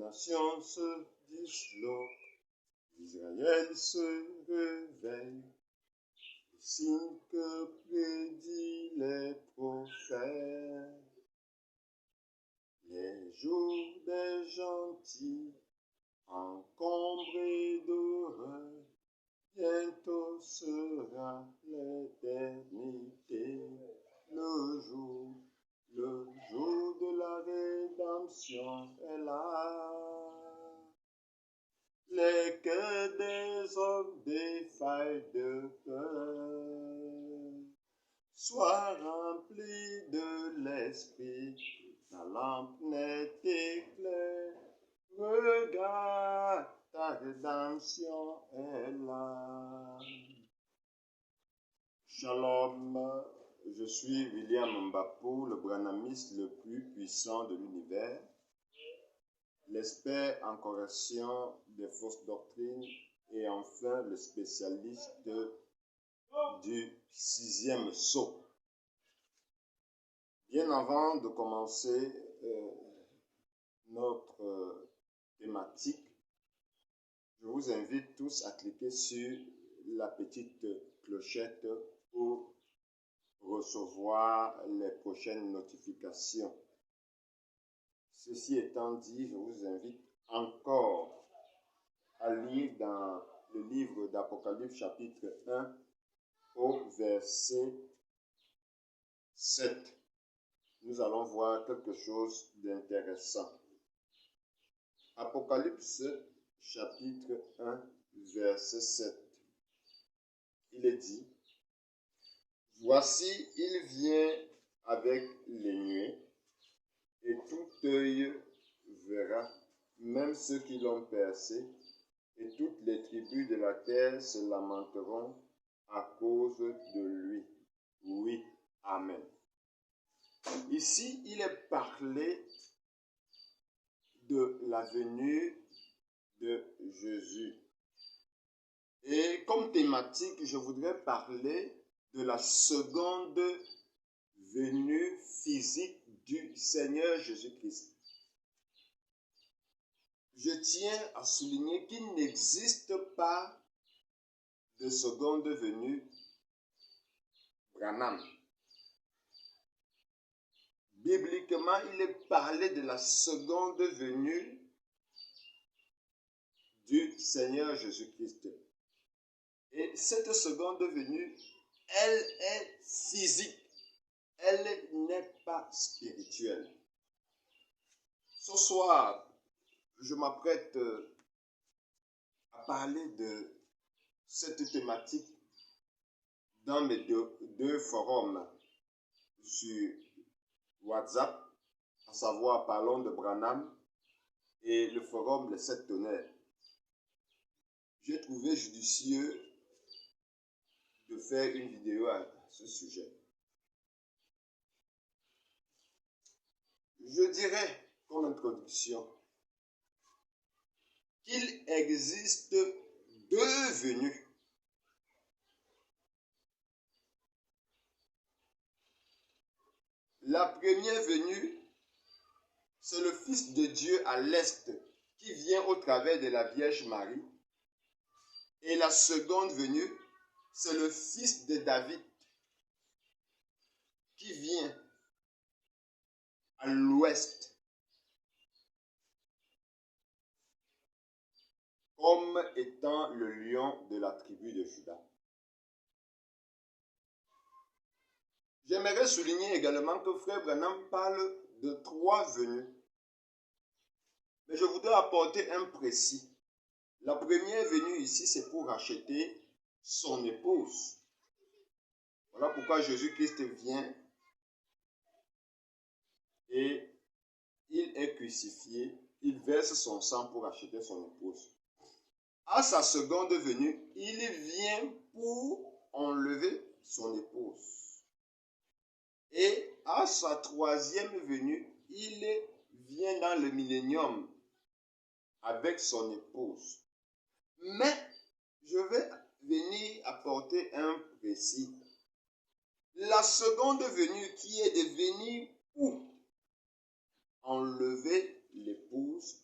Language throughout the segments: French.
nations se disloquent, Israël se réveille, le signe que prédit les prophètes. Les jours des gentils, encombrés d'horreur, bientôt sera l'éternité, le jour de la rédemption est là. Les cœurs des hommes défaillent de peur. Sois rempli de l'esprit, ta lampe n'est éclaire. Regarde, ta rédemption est là. Shalom, je suis William Mbapou, le branhamiste le plus puissant de l'univers, l'expert en correction des fausses doctrines et enfin le spécialiste du 6e sceau. Bien avant de commencer notre thématique, je vous invite tous à cliquer sur la petite clochette pour recevoir les prochaines notifications. Ceci étant dit, je vous invite encore à lire dans le livre d'Apocalypse chapitre 1 au verset 7. Nous allons voir quelque chose d'intéressant. Apocalypse chapitre 1 verset 7. Il est dit: Voici, il vient avec les nuées, et tout œil verra, même ceux qui l'ont percé, et toutes les tribus de la terre se lamenteront à cause de lui. Oui, amen. Ici, il est parlé de la venue de Jésus. Et comme thématique, je voudrais parler de la seconde venue physique du Seigneur Jésus-Christ. Je tiens à souligner qu'il n'existe pas de seconde venue Branham. Bibliquement, il est parlé de la seconde venue du Seigneur Jésus-Christ. Et cette seconde venue, elle est physique. Elle n'est pas spirituelle. Ce soir, je m'apprête à parler de cette thématique dans mes deux forums sur WhatsApp, à savoir Parlons de Branham et le forum Les 7 tonnerres. J'ai trouvé judicieux de faire une vidéo à ce sujet. Je dirais, comme introduction, qu'il existe deux venues. La première venue, c'est le Fils de Dieu à l'Est qui vient au travers de la Vierge Marie. Et la seconde venue, c'est le Fils de David qui vient à l'Ouest comme étant le lion de la tribu de Juda. J'aimerais souligner également que Frère Branham parle de 3 venues. Mais je voudrais apporter un précis. La première venue ici, c'est pour racheter son épouse. Voilà pourquoi Jésus-Christ vient et il est crucifié. Il verse son sang pour racheter son épouse. À sa seconde venue, il vient pour enlever son épouse. Et à sa troisième venue, il vient dans le millénium avec son épouse. Mais je vais venir apporter un précis. La seconde venue qui est de venir pour enlever l'épouse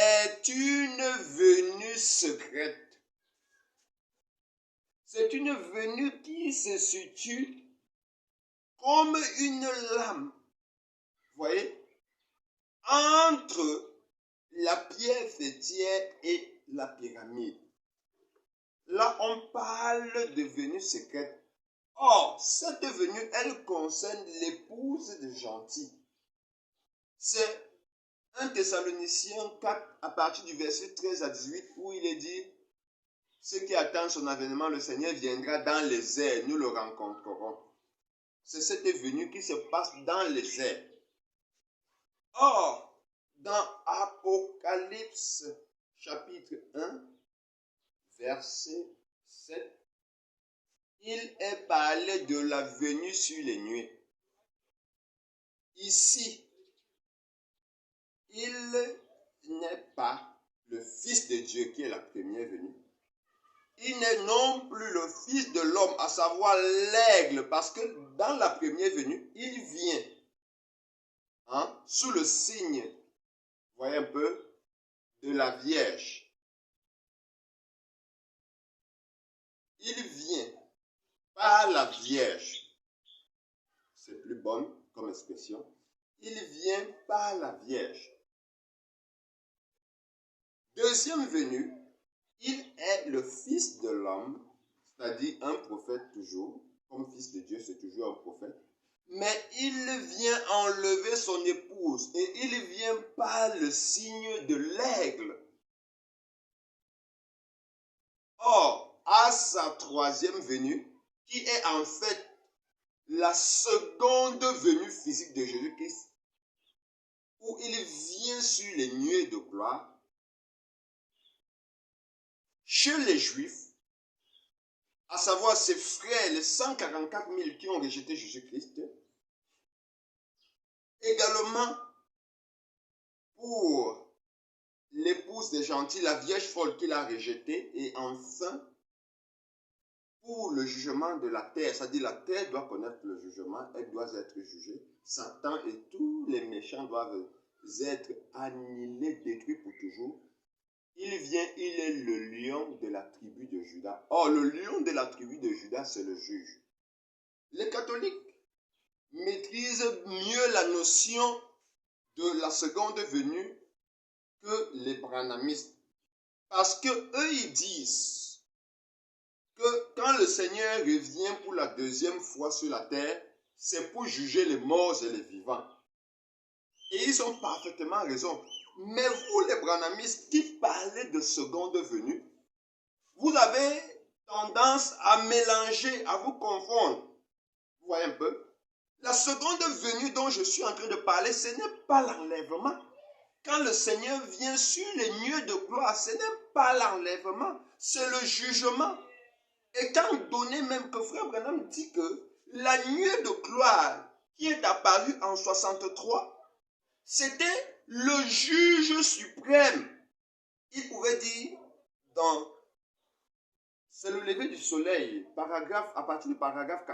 est une venue secrète. C'est une venue qui se situe comme une lame, vous voyez, entre la pierre fêtière et la pyramide. Là, on parle de venue secrète. Or, cette venue, elle concerne l'épouse de Gentil. C'est 1 Thessaloniciens 4, à partir du verset 13 à 18, où il est dit, ceux qui attendent son avènement, le Seigneur viendra dans les airs, nous le rencontrerons. C'est cette venue qui se passe dans les airs. Or, dans Apocalypse chapitre 1, verset 7, il est parlé de la venue sur les nuées. Ici, il n'est pas le Fils de Dieu qui est la première venue. Il n'est non plus le Fils de l'homme, à savoir l'aigle, parce que dans la première venue, il vient sous le signe, vous voyez un peu, de la Vierge. Il vient par la Vierge. C'est plus bon comme expression. Il vient par la Vierge. Deuxième venue, il est le Fils de l'homme, c'est-à-dire un prophète toujours. Comme Fils de Dieu, c'est toujours un prophète. Mais il vient enlever son épouse et il vient par le signe de l'aigle. Or, à sa troisième venue, qui est en fait la seconde venue physique de Jésus-Christ, où il vient sur les nuées de gloire, chez les Juifs, à savoir ses frères, les 144 000 qui ont rejeté Jésus-Christ, également pour l'épouse des gentils, la Vierge folle qu'il a rejetée, et enfin pour le jugement de la terre, c'est-à-dire la terre doit connaître le jugement, elle doit être jugée. Satan et tous les méchants doivent être annihilés, détruits pour toujours. Il vient, il est le lion de la tribu de Juda. Or, le lion de la tribu de Juda, c'est le juge. Les catholiques maîtrisent mieux la notion de la seconde venue que les branhamistes. Parce que eux, ils disent que quand le Seigneur revient pour la deuxième fois sur la terre, c'est pour juger les morts et les vivants. Et ils ont parfaitement raison. Mais vous, les branhamistes qui parlez de seconde venue, vous avez tendance à mélanger, à vous confondre. Vous voyez un peu? La seconde venue dont je suis en train de parler, ce n'est pas l'enlèvement. Quand le Seigneur vient sur les nuées de gloire, ce n'est pas l'enlèvement, c'est le jugement. Étant donné même que Frère Branham dit que la nuée de gloire qui est apparue en 63, c'était le juge suprême. Il pouvait dire c'est le lever du soleil, à partir du paragraphe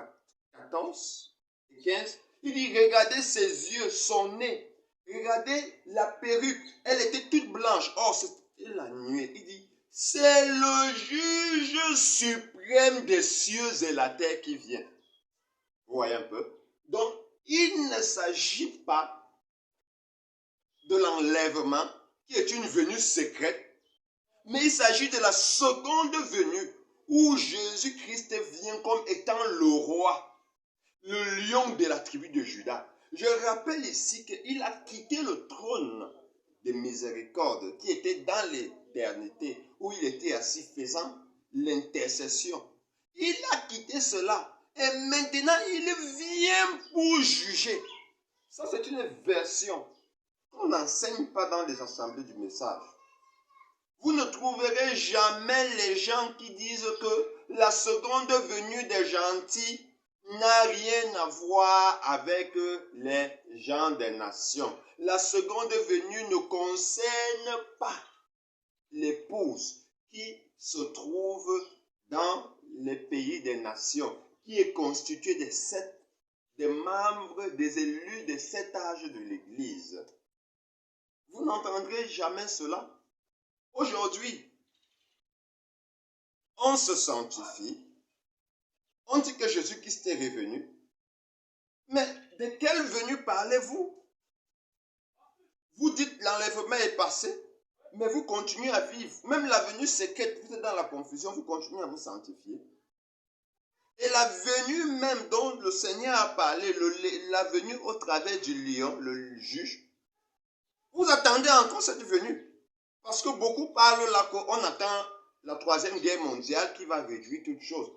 14 et 15, il dit regardez ses yeux, son nez, regardez la perruque, elle était toute blanche. Or, c'était la nuée. Il dit c'est le juge suprême des cieux et la terre qui vient. Vous voyez un peu? Donc, il ne s'agit pas de l'enlèvement, qui est une venue secrète, mais il s'agit de la seconde venue, où Jésus-Christ vient comme étant le roi, le lion de la tribu de Juda. Je rappelle ici qu'il a quitté le trône de miséricorde, qui était dans l'éternité, où il était assis faisant l'intercession. Il a quitté cela, et maintenant il vient pour juger. Ça, c'est une version qu'on n'enseigne pas dans les assemblées du message. Vous ne trouverez jamais les gens qui disent que la seconde venue des gentils n'a rien à voir avec les gens des nations. La seconde venue ne concerne pas l'épouse qui se trouve dans les pays des nations, qui est constituée des membres, des élus des 7 âges de l'Église. Vous n'entendrez jamais cela. Aujourd'hui, on se sanctifie. On dit que Jésus-Christ est revenu. Mais de quelle venue parlez-vous? Vous dites l'enlèvement est passé, mais vous continuez à vivre. Même la venue secrète, vous êtes dans la confusion, vous continuez à vous sanctifier. Et la venue même dont le Seigneur a parlé, la venue au travers du lion, le juge, vous attendez encore cette venue. Parce que beaucoup parlent là qu'on attend la troisième guerre mondiale qui va réduire toutes choses.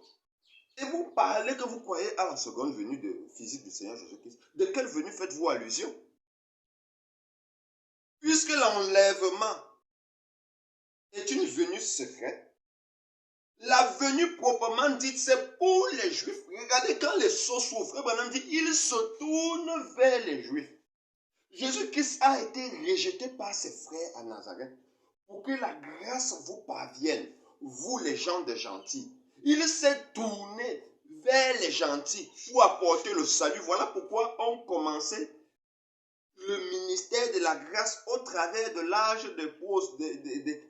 Et vous parlez que vous croyez à la seconde venue physique du Seigneur Jésus-Christ. De quelle venue faites-vous allusion? Puisque l'enlèvement est une venue secrète, la venue proprement dite, c'est pour les Juifs. Regardez, quand les sots s'ouvrent, Branham dit, ils se tournent vers les Juifs. Jésus-Christ a été rejeté par ses frères à Nazareth pour que la grâce vous parvienne, vous les gens des gentils. Il s'est tourné vers les gentils pour apporter le salut. Voilà pourquoi on commençait le ministère de la grâce au travers de l'âge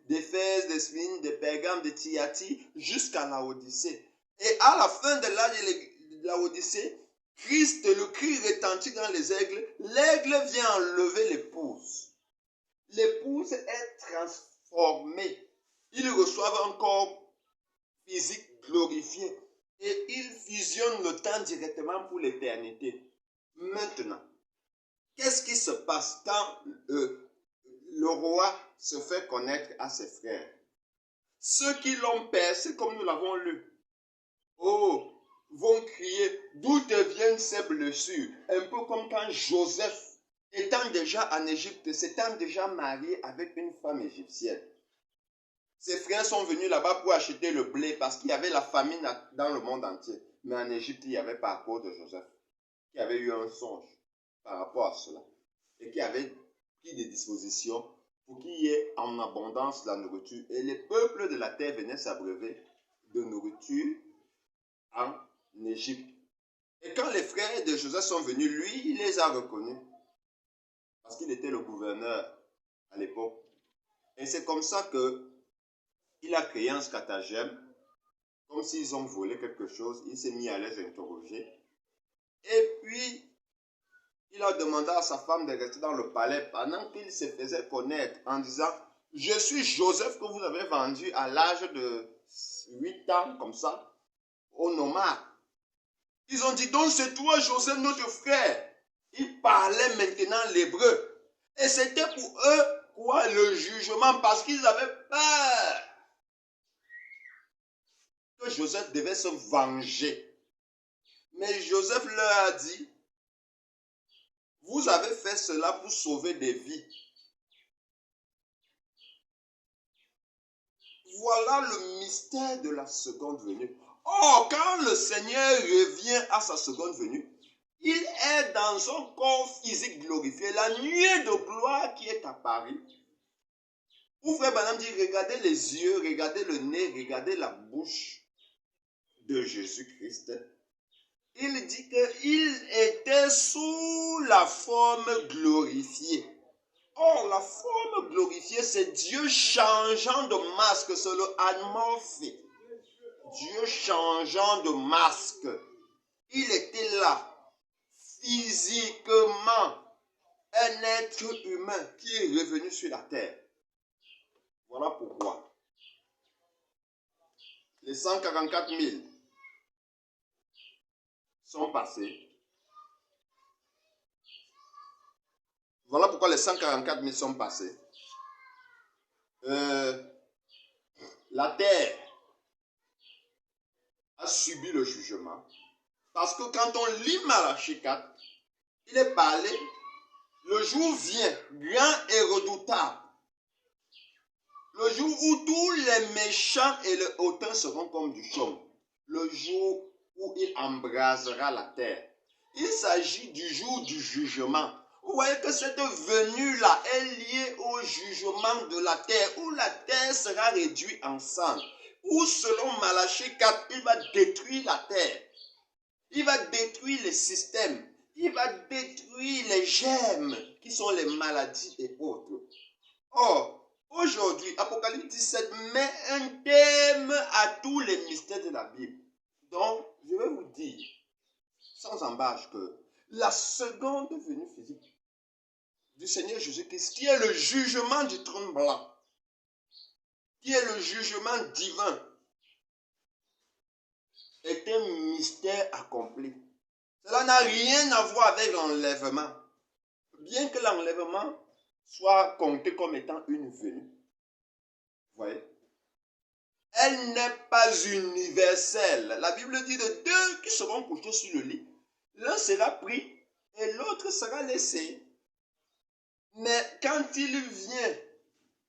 d'Éphèse, de Smyrne, de Pergame, de Thyatire, jusqu'à la Odyssée. Et à la fin de l'âge de la Odyssée, Christ, le cri retentit dans les aigles, l'aigle vient enlever l'épouse. L'épouse est transformée. Ils reçoivent un corps physique glorifié et ils fusionnent le temps directement pour l'éternité. Maintenant, qu'est-ce qui se passe quand le roi se fait connaître à ses frères? Ceux qui l'ont percé, comme nous l'avons lu, vont crier, d'où te viennent ces blessures? Un peu comme quand Joseph, étant déjà en Égypte, s'étant déjà marié avec une femme égyptienne. Ses frères sont venus là-bas pour acheter le blé parce qu'il y avait la famine dans le monde entier. Mais en Égypte, il n'y avait pas à cause de Joseph, qui avait eu un songe par rapport à cela et qui avait pris des dispositions pour qu'il y ait en abondance la nourriture. Et les peuples de la terre venaient s'abreuver de nourriture en Égypte. Et quand les frères de Joseph sont venus, lui, il les a reconnus parce qu'il était le gouverneur à l'époque. Et c'est comme ça qu'il a créé un stratagème, comme s'ils ont volé quelque chose. Il s'est mis à les interroger. Et puis, il a demandé à sa femme de rester dans le palais pendant qu'il se faisait connaître en disant, je suis Joseph que vous avez vendu à l'âge de 8 ans, comme ça, aux nomades. Ils ont dit, donc c'est toi Joseph, notre frère. Ils parlaient maintenant l'hébreu. Et c'était pour eux, quoi, le jugement, parce qu'ils avaient peur que Joseph devait se venger. Mais Joseph leur a dit, vous avez fait cela pour sauver des vies. Voilà le mystère de la seconde venue. Or, quand le Seigneur revient à sa seconde venue, il est dans un corps physique glorifié. La nuée de gloire qui est apparue. Où Frère Branham dit, regardez les yeux, regardez le nez, regardez la bouche de Jésus-Christ. Il dit qu'il était sous la forme glorifiée. Or, la forme glorifiée, c'est Dieu changeant de masque, c'est le anamorphe. Dieu changeant de masque. Il était là, physiquement, un être humain qui est revenu sur la terre. Voilà pourquoi les 144 000 sont passés. Voilà pourquoi les 144 000 sont passés. La terre a subi le jugement. Parce que quand on lit Malachie 4, il est parlé, le jour vient, grand et redoutable. Le jour où tous les méchants et les hautains seront comme du chaume. Le jour où il embrasera la terre. Il s'agit du jour du jugement. Vous voyez que cette venue-là est liée au jugement de la terre, où la terre sera réduite en cendres. Où selon Malachie 4, il va détruire la terre. Il va détruire les systèmes. Il va détruire les germes qui sont les maladies et autres. Or, Aujourd'hui, Apocalypse 17 met un thème à tous les mystères de la Bible. Donc, je vais vous dire, sans embâche, que la seconde venue physique du Seigneur Jésus-Christ, qui est le jugement du trône blanc, qui est le jugement divin, est un mystère accompli. Cela n'a rien à voir avec l'enlèvement. Bien que l'enlèvement soit compté comme étant une venue. Vous voyez? Elle n'est pas universelle. La Bible dit de deux qui seront couchés sur le lit. L'un sera pris et l'autre sera laissé. Mais quand il vient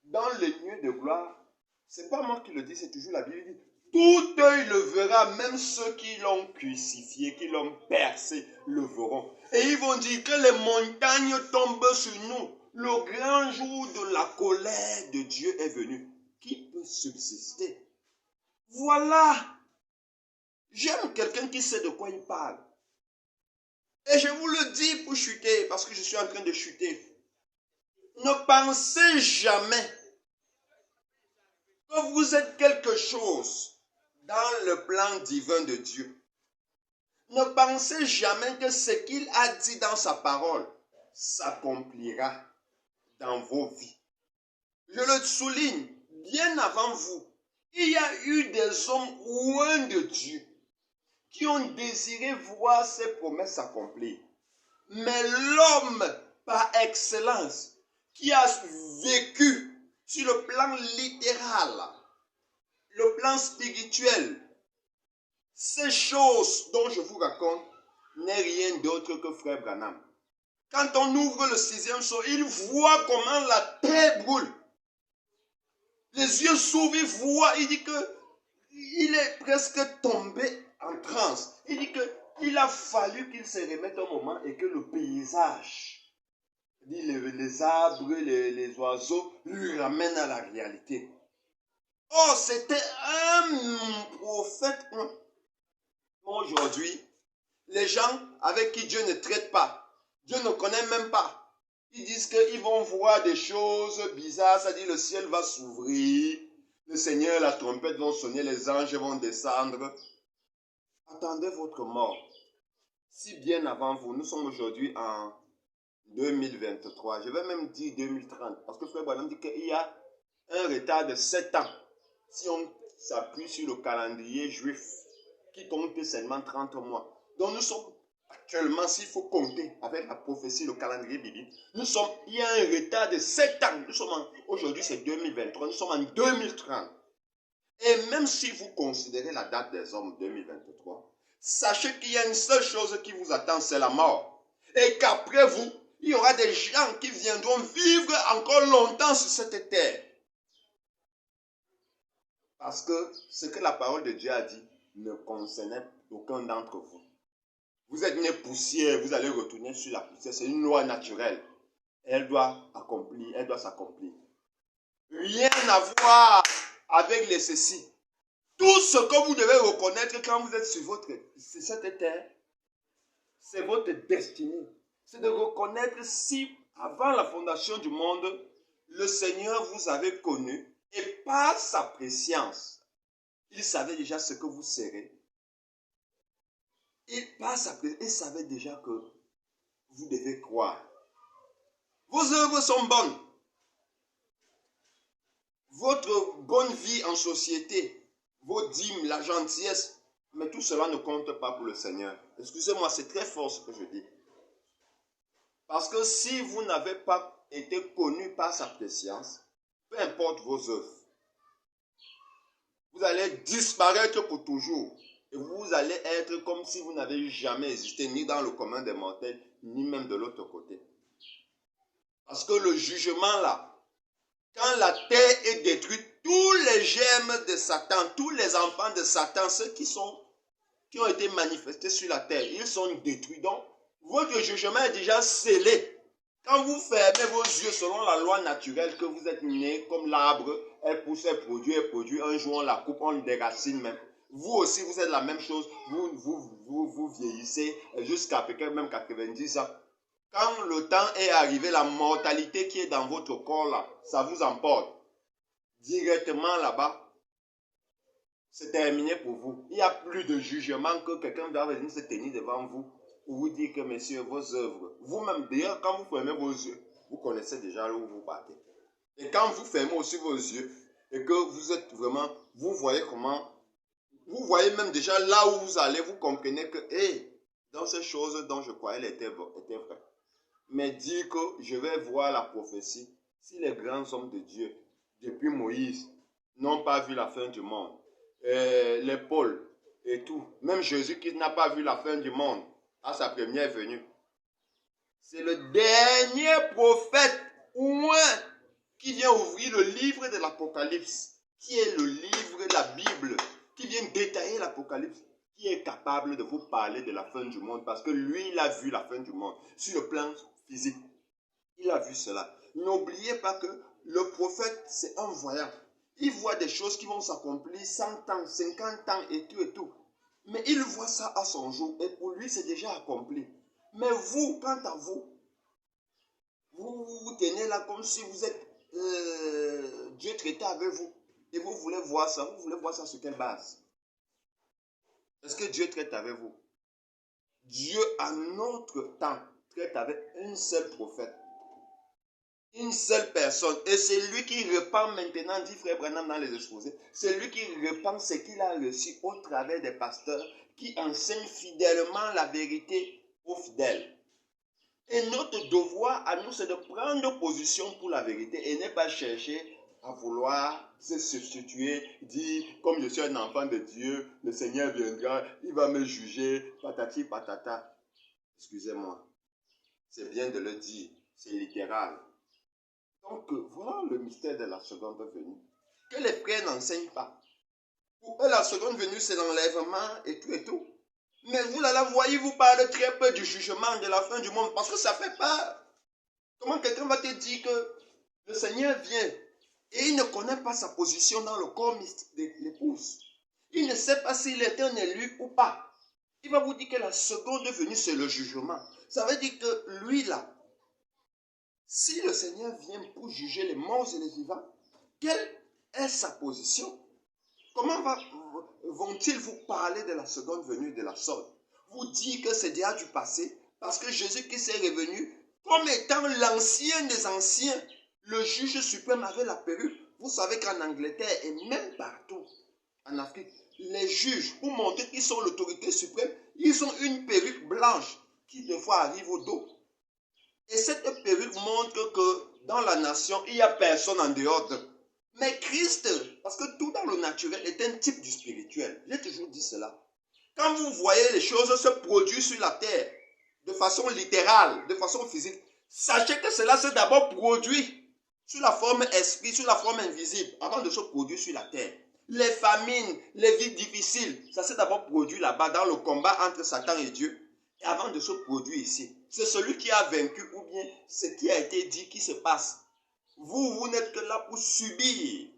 dans les lieux de gloire, c'est pas moi qui le dis, c'est toujours la Bible qui dit, tout œil le verra, même ceux qui l'ont crucifié, qui l'ont percé, le verront. Et ils vont dire que les montagnes tombent sur nous. Le grand jour de la colère de Dieu est venu. Qui peut subsister? Voilà. J'aime quelqu'un qui sait de quoi il parle. Et je vous le dis pour chuter, parce que je suis en train de chuter. Ne pensez jamais que vous êtes quelque chose dans le plan divin de Dieu. Ne pensez jamais que ce qu'il a dit dans sa parole s'accomplira dans vos vies. Je le souligne, bien avant vous, il y a eu des hommes loin de Dieu qui ont désiré voir ces promesses s'accomplir. Mais l'homme par excellence qui a vécu sur le plan littéral, le plan spirituel, ces choses dont je vous raconte n'est rien d'autre que Frère Branham. Quand on ouvre le 6e sceau, il voit comment la terre brûle. Les yeux s'ouvrent, il voit, il dit que il est presque tombé en transe. Il dit qu'il a fallu qu'il se remette un moment et que le paysage, les arbres, les oiseaux, lui ramènent à la réalité. Oh, c'était un prophète. Aujourd'hui, les gens avec qui Dieu ne traite pas, Dieu ne connaît même pas, ils disent qu'ils vont voir des choses bizarres, c'est-à-dire le ciel va s'ouvrir, le Seigneur, la trompette vont sonner, les anges vont descendre. Attendez votre mort. Si bien avant vous, nous sommes aujourd'hui en 2023, je vais même dire 2030, parce que Frère Branham dit qu'il y a un retard de 7 ans. Si on s'appuie sur le calendrier juif, qui compte seulement 30 mois. Donc nous sommes actuellement, s'il faut compter avec la prophétie, le calendrier biblique, il y a un retard de 7 ans. Aujourd'hui c'est 2023, nous sommes en 2030. Et même si vous considérez la date des hommes 2023, sachez qu'il y a une seule chose qui vous attend, c'est la mort. Et qu'après vous, il y aura des gens qui viendront vivre encore longtemps sur cette terre. Parce que ce que la parole de Dieu a dit ne concernait aucun d'entre vous. Vous êtes né poussière, vous allez retourner sur la poussière. C'est une loi naturelle. Elle doit s'accomplir. Rien à voir avec les ceci. Tout ce que vous devez reconnaître quand vous êtes sur cette terre, c'est votre destinée. C'est de reconnaître si, avant la fondation du monde, le Seigneur vous avait connu et par sa préscience, il savait déjà ce que vous serez. Il savait déjà que vous devez croire. Vos œuvres sont bonnes. Votre bonne vie en société, vos dîmes, la gentillesse, mais tout cela ne compte pas pour le Seigneur. Excusez-moi, c'est très fort ce que je dis. Parce que si vous n'avez pas été connu par sa préscience, peu importe vos œuvres, vous allez disparaître pour toujours. Et vous allez être comme si vous n'avez jamais existé, ni dans le commun des mortels, ni même de l'autre côté. Parce que le jugement là, quand la terre est détruite, tous les germes de Satan, tous les enfants de Satan, ceux qui ont été manifestés sur la terre, ils sont détruits. Donc, votre jugement est déjà scellé. Quand vous fermez vos yeux selon la loi naturelle que vous êtes né, comme l'arbre, elle pousse, elle produit, un jour on la coupe, on déracine même. Vous aussi, vous êtes la même chose. Vous vieillissez jusqu'à peut-être même 90 ans. Quand le temps est arrivé, la mortalité qui est dans votre corps là, ça vous emporte. directement là-bas, c'est terminé pour vous. Il n'y a plus de jugement que quelqu'un doit venir se tenir devant vous pour vous dire que, messieurs, vos œuvres, vous-même, d'ailleurs, quand vous fermez vos yeux, vous connaissez déjà là où vous partez. Et quand vous fermez aussi vos yeux et que vous êtes vraiment, vous voyez comment, vous voyez même déjà là où vous allez, vous comprenez que, dans ces choses dont je croyais, elles étaient vraies. Mais dire que je vais voir la prophétie, si les grands hommes de Dieu, depuis Moïse, n'ont pas vu la fin du monde, les Paul et tout, même Jésus qui n'a pas vu la fin du monde à sa première venue, c'est le dernier prophète au moins qui vient ouvrir le livre de l'Apocalypse, qui est le livre de la Bible, qui vient détailler l'Apocalypse, qui est capable de vous parler de la fin du monde, parce que lui, il a vu la fin du monde sur le plan physique. Il a vu cela. N'oubliez pas que le prophète, c'est un voyant. Il voit des choses qui vont s'accomplir 100 ans, 50 ans et tout et tout. Mais il voit ça à son jour et pour lui, c'est déjà accompli. Mais vous, quant à vous, vous vous tenez là comme si vous êtes Dieu traité avec vous. Et vous voulez voir ça. Vous voulez voir ça sur quelle base? Est-ce que Dieu traite avec vous? Dieu, à notre temps, traite avec un seul prophète. Une seule personne. Et c'est lui qui répand maintenant, dit Frère Branham dans les exposés, c'est lui qui répand ce qu'il a reçu au travers des pasteurs qui enseignent fidèlement la vérité aux fidèles. Et notre devoir à nous, c'est de prendre position pour la vérité et ne pas chercher à vouloir se substituer, dire, comme je suis un enfant de Dieu, le Seigneur viendra, il va me juger, patati patata. Excusez-moi, c'est bien de le dire, c'est littéral. Donc, voilà le mystère de la seconde venue. Que les frères n'enseignent pas. Pour eux, la seconde venue, c'est l'enlèvement et tout et tout. Mais vous, là, voyez-vous parler très peu du jugement de la fin du monde parce que ça fait peur. Comment quelqu'un va te dire que le Seigneur vient et il ne connaît pas sa position dans le corps mystique de l'épouse. Il ne sait pas s'il est un élu ou pas. Il va vous dire que la seconde venue, c'est le jugement. Ça veut dire que lui, là, si le Seigneur vient pour juger les morts et les vivants, quelle est sa position? Comment vont-ils vous parler de la seconde venue de la sorte? Vous dire que c'est déjà du passé, parce que Jésus-Christ est revenu comme étant l'ancien des anciens, le juge suprême avec la perruque. Vous savez qu'en Angleterre et même partout en Afrique, les juges, pour montrer qu'ils sont l'autorité suprême, ils ont une perruque blanche qui des fois arrive au dos. Et cette perruque montre que dans la nation, il n'y a personne en dehors d'eux. Mais Christ, parce que tout dans le naturel est un type du spirituel. J'ai toujours dit cela. Quand vous voyez les choses se produire sur la terre, de façon littérale, de façon physique, sachez que cela s'est d'abord produit sous la forme esprit, sous la forme invisible, avant de se produire sur la terre. Les famines, les vies difficiles, ça s'est d'abord produit là-bas dans le combat entre Satan et Dieu. Et avant de se produire ici, c'est celui qui a vaincu ou bien ce qui a été dit qui se passe. Vous n'êtes que là pour subir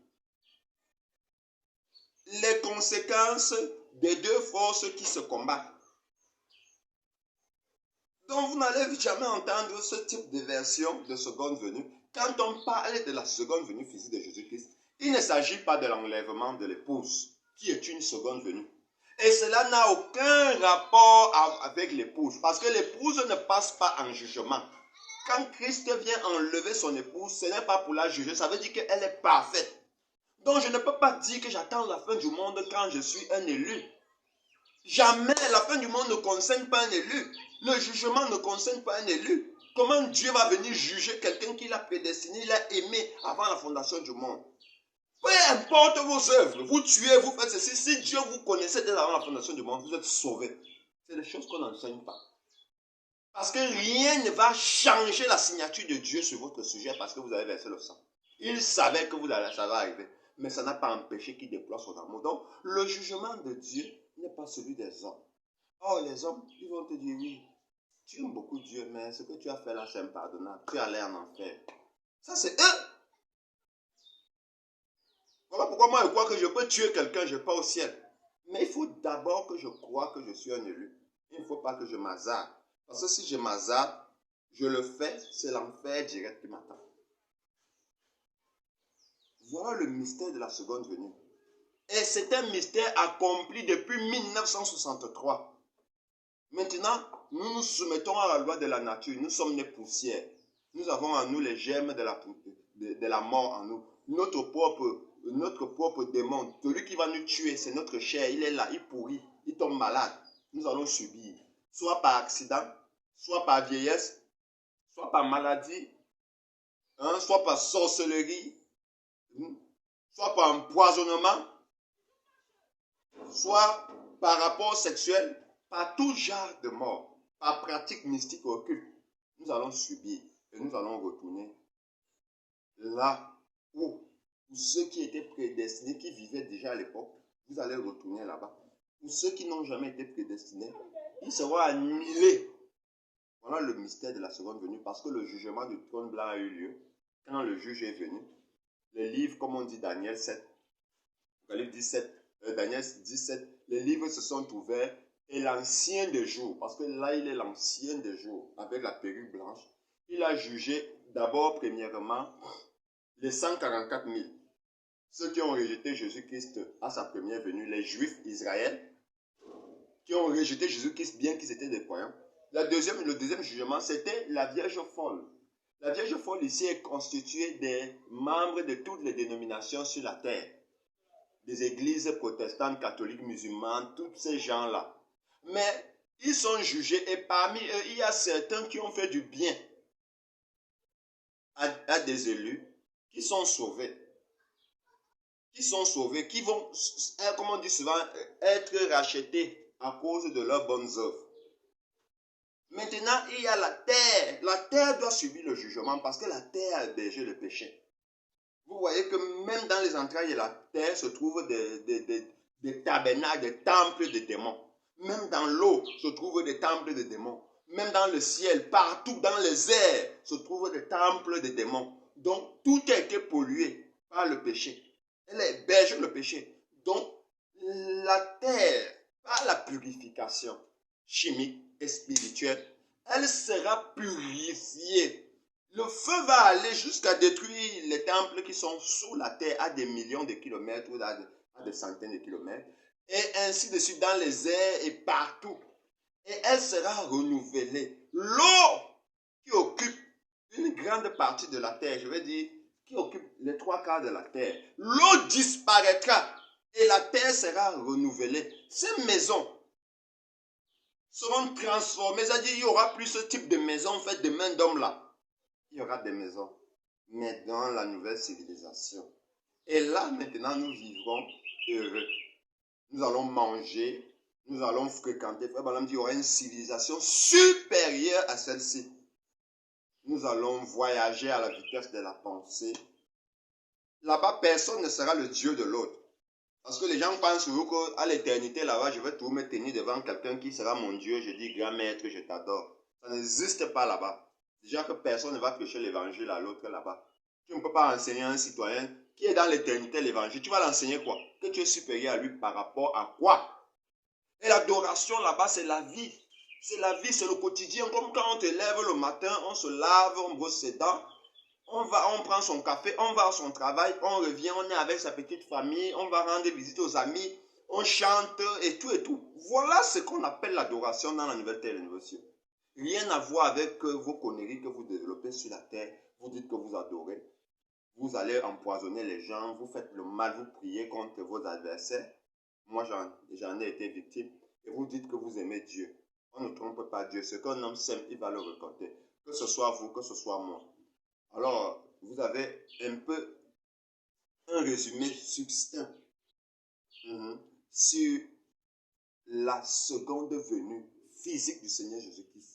les conséquences des deux forces qui se combattent. Donc vous n'allez jamais entendre ce type de version de seconde venue. Quand on parle de la seconde venue physique de Jésus-Christ, il ne s'agit pas de l'enlèvement de l'épouse, qui est une seconde venue. Et cela n'a aucun rapport avec l'épouse, parce que l'épouse ne passe pas en jugement. Quand Christ vient enlever son épouse, ce n'est pas pour la juger, ça veut dire qu'elle est parfaite. Donc je ne peux pas dire que j'attends la fin du monde quand je suis un élu. Jamais la fin du monde ne concerne pas un élu. Le jugement ne concerne pas un élu. Comment Dieu va venir juger quelqu'un qu'il a prédestiné, il a aimé avant la fondation du monde? Peu importe vos œuvres, vous tuez, vous faites ceci. Si Dieu vous connaissait dès avant la fondation du monde, vous êtes sauvés. C'est des choses qu'on n'enseigne pas. Parce que rien ne va changer la signature de Dieu sur votre sujet parce que vous avez versé le sang. Il savait que ça va arriver. Mais ça n'a pas empêché qu'il déploie son amour. Donc, le jugement de Dieu n'est pas celui des hommes. Or, les hommes, ils vont te dire, oui, tu aimes beaucoup Dieu, mais ce que tu as fait là, c'est impardonnable. Tu es allé en enfer. Ça, c'est eux. Voilà pourquoi moi, je crois que je peux tuer quelqu'un, je ne vais pas au ciel. Mais il faut d'abord que je croie que je suis un élu. Il ne faut pas que je m'hasarde. Parce que si je m'hasarde, je le fais, c'est l'enfer direct qui m'attend. Voilà le mystère de la seconde venue. Et c'est un mystère accompli depuis 1963. Maintenant, nous nous soumettons à la loi de la nature. Nous sommes des poussières. Nous avons en nous les germes de la mort en nous. Notre propre démon, celui qui va nous tuer, c'est notre chair. Il est là, il pourrit, il tombe malade. Nous allons subir, soit par accident, soit par vieillesse, soit par maladie, soit par sorcellerie, soit par empoisonnement, soit par rapport sexuel, par tout genre de mort, par pratique mystique occulte. Nous allons subir et nous allons retourner là où, pour ceux qui étaient prédestinés, qui vivaient déjà à l'époque, vous allez retourner là-bas. Pour ceux qui n'ont jamais été prédestinés, ils seront annihilés. Voilà le mystère de la seconde venue, parce que le jugement du trône blanc a eu lieu quand le juge est venu. Les livres, comme on dit Daniel 7, Daniel 17, les livres se sont ouverts et l'ancien des jours, parce que là il est l'ancien des jours avec la perruque blanche, il a jugé d'abord premièrement les 144 000, ceux qui ont rejeté Jésus-Christ à sa première venue, les Juifs Israël, qui ont rejeté Jésus-Christ bien qu'ils étaient des croyants. Le deuxième jugement, c'était la Vierge folle. La Vierge folle ici est constituée des membres de toutes les dénominations sur la terre. Des églises protestantes, catholiques, musulmanes, tous ces gens-là. Mais ils sont jugés et parmi eux, il y a certains qui ont fait du bien à des élus qui sont sauvés. Qui vont, comme on dit souvent, être rachetés à cause de leurs bonnes œuvres. Maintenant, il y a la terre. La terre doit subir le jugement parce que la terre a hébergé le péché. Vous voyez que même dans les entrailles de la terre se trouvent des tabernacles, des temples de démons. Même dans l'eau se trouvent des temples de démons. Même dans le ciel, partout dans les airs, se trouvent des temples de démons. Donc, tout a été pollué par le péché. Elle héberge le péché. Donc, la terre, par la purification chimique et spirituelle, elle sera purifiée. Le feu va aller jusqu'à détruire les temples qui sont sous la terre à des millions de kilomètres ou à des centaines de kilomètres. Et ainsi de suite dans les airs et partout. Et elle sera renouvelée. L'eau qui occupe une grande partie de la terre, je veux dire, qui occupe les 3/4 de la terre, l'eau disparaîtra et la terre sera renouvelée. Ces maisons seront transformées, c'est-à-dire il n'y aura plus ce type de maison faite de main d'homme là. Il y aura des maisons, mais dans la nouvelle civilisation. Et là, maintenant, nous vivrons heureux. Nous allons manger, nous allons fréquenter. Frère Branham dit, il y aura une civilisation supérieure à celle-ci. Nous allons voyager à la vitesse de la pensée. Là-bas, personne ne sera le Dieu de l'autre. Parce que les gens pensent qu'à l'éternité, là-bas, je vais toujours me tenir devant quelqu'un qui sera mon Dieu. Je dis, grand maître, je t'adore. Ça n'existe pas là-bas. Déjà que personne ne va prêcher l'évangile à l'autre là-bas. Tu ne peux pas enseigner à un citoyen qui est dans l'éternité l'évangile. Tu vas l'enseigner quoi? Que tu es supérieur à lui par rapport à quoi? Et l'adoration là-bas, c'est la vie. C'est la vie, c'est le quotidien. Comme quand on te lève le matin, on se lave, on brosse ses dents, on prend son café, on va à son travail, on revient, on est avec sa petite famille, on va rendre visite aux amis, on chante et tout et tout. Voilà ce qu'on appelle l'adoration dans la nouvelle terre et le nouveau ciel. Rien à voir avec vos conneries que vous développez sur la terre. Vous dites que vous adorez. Vous allez empoisonner les gens. Vous faites le mal. Vous priez contre vos adversaires. Moi, j'en ai été victime. Et vous dites que vous aimez Dieu. On ne trompe pas Dieu. Ce qu'un homme sème, il va le récolter. Que ce soit vous, que ce soit moi. Alors, vous avez un peu un résumé succinct sur la seconde venue physique du Seigneur Jésus-Christ.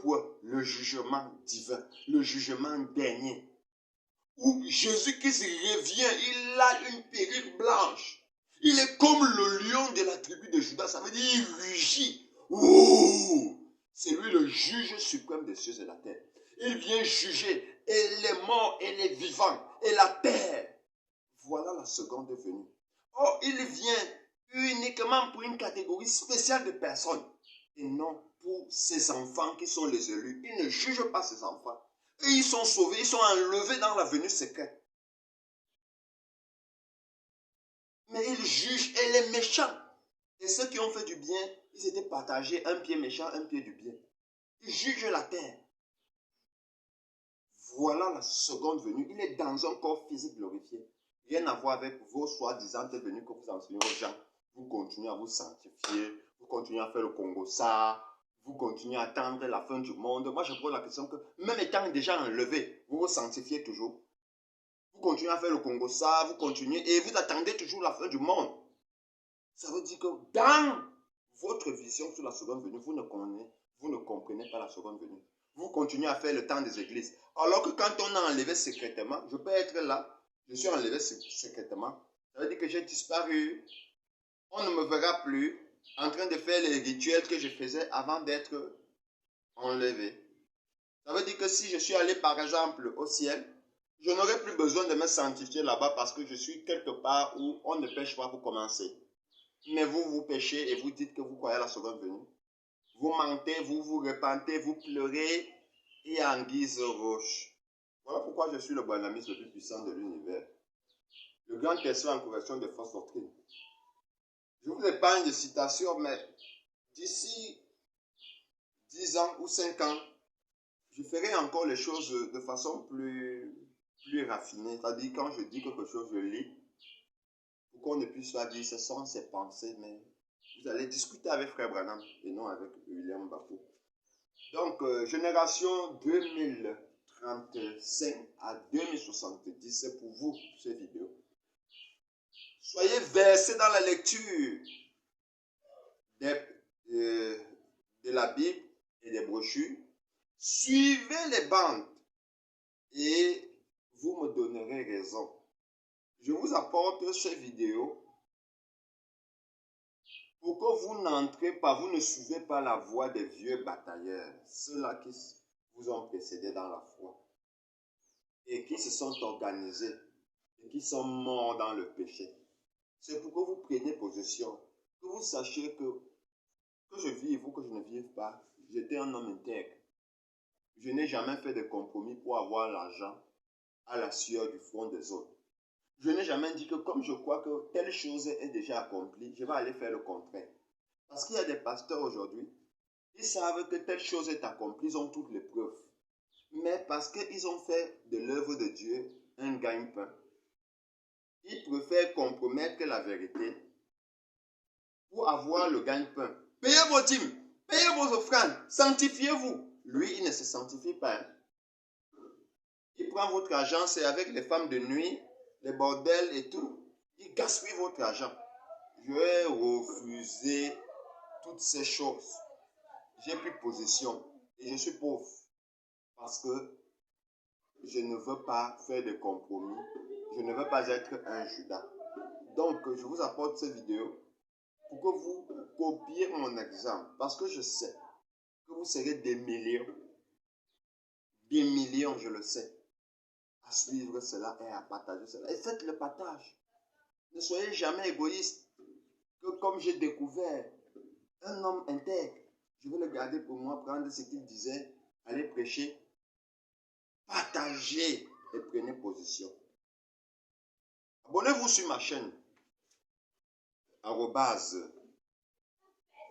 Pour le jugement divin, le jugement dernier, où Jésus-Christ revient, il a une perruque blanche. Il est comme le lion de la tribu de Judas, ça veut dire il rugit. Ouh! C'est lui le juge suprême des cieux et de la terre. Il vient juger et les morts et les vivants et la terre. Voilà la seconde venue. Oh, il vient uniquement pour une catégorie spéciale de personnes et non pour ses enfants qui sont les élus. Il ne juge pas ses enfants. Et ils sont sauvés, ils sont enlevés dans la venue secrète. Mais il juge et les méchants. Et ceux qui ont fait du bien, ils étaient partagés, un pied méchant, un pied du bien. Il juge la terre. Voilà la seconde venue. Il est dans un corps physique glorifié. Rien à voir avec vos soi-disant venues que vous enseignez aux gens. Vous continuez à vous sanctifier, vous continuez à faire le Congo ça, vous continuez à attendre la fin du monde. Moi, je pose la question que, même étant déjà enlevé, vous vous sanctifiez toujours. Vous continuez à faire le Congo ça, vous continuez et vous attendez toujours la fin du monde. Ça veut dire que dans votre vision sur la seconde venue, vous ne comprenez pas la seconde venue. Vous continuez à faire le temps des églises. Alors que quand on a enlevé secrètement, je peux être là, je suis enlevé secrètement. Ça veut dire que j'ai disparu. On ne me verra plus en train de faire les rituels que je faisais avant d'être enlevé. Ça veut dire que si je suis allé par exemple au ciel, je n'aurai plus besoin de me sanctifier là-bas parce que je suis quelque part où on ne pêche pas pour commencer. Mais vous, vous péchez et vous dites que vous croyez à la seconde venue. Vous mentez, vous vous repentez, vous pleurez et en guise roche. Voilà pourquoi je suis le bonamiste le plus puissant de l'univers. Le grand question en correction des fausses doctrines. Je vous épargne de citations, mais d'ici 10 ans ou 5 ans, je ferai encore les choses de façon plus raffinée. C'est-à-dire quand je dis quelque chose, je lis. Pour qu'on ne puisse pas dire ce sont ses pensées, mais vous allez discuter avec Frère Branham et non avec William Bafou. Donc, génération 2035 à 2070, c'est pour vous, ces vidéos. Soyez versés dans la lecture de la Bible et des brochures. Suivez les bandes et vous me donnerez raison. Je vous apporte ces vidéos pour que vous n'entrez pas, vous ne suivez pas la voie des vieux batailleurs, ceux-là qui vous ont précédé dans la foi et qui se sont organisés et qui sont morts dans le péché. C'est pour que vous preniez possession, que vous sachiez que je vive ou que je ne vive pas, j'étais un homme intègre. Je n'ai jamais fait de compromis pour avoir l'argent à la sueur du front des autres. Je n'ai jamais dit que comme je crois que telle chose est déjà accomplie, je vais aller faire le contraire. Parce qu'il y a des pasteurs aujourd'hui, ils savent que telle chose est accomplie, ils ont toutes les preuves. Mais parce qu'ils ont fait de l'œuvre de Dieu un gagne-pain, ils préfèrent compromettre la vérité pour avoir le gagne-pain. Payez vos dîmes, payez vos offrandes, sanctifiez-vous. Lui, il ne se sanctifie pas. Il prend votre argent, c'est avec les femmes de nuit, les bordels et tout. Il gaspille votre argent. Je vais refuser toutes ces choses. J'ai pris possession et je suis pauvre parce que je ne veux pas faire de compromis. Je ne veux pas être un Judas. Donc, je vous apporte cette vidéo pour que vous copiez mon exemple. Parce que je sais que vous serez des millions, je le sais, à suivre cela et à partager cela. Et faites le partage. Ne soyez jamais égoïste. Que comme j'ai découvert un homme intègre, je vais le garder pour moi, prendre ce qu'il disait, aller prêcher, partager et prenez position. Abonnez-vous sur ma chaîne,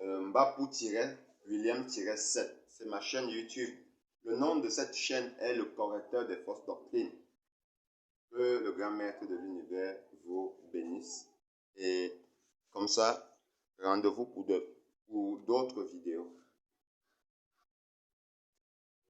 @Mbapou-William-7. C'est ma chaîne YouTube. Le nom de cette chaîne est le correcteur des fausses doctrines. Que le grand maître de l'univers vous bénisse. Et comme ça, rendez-vous pour d'autres vidéos.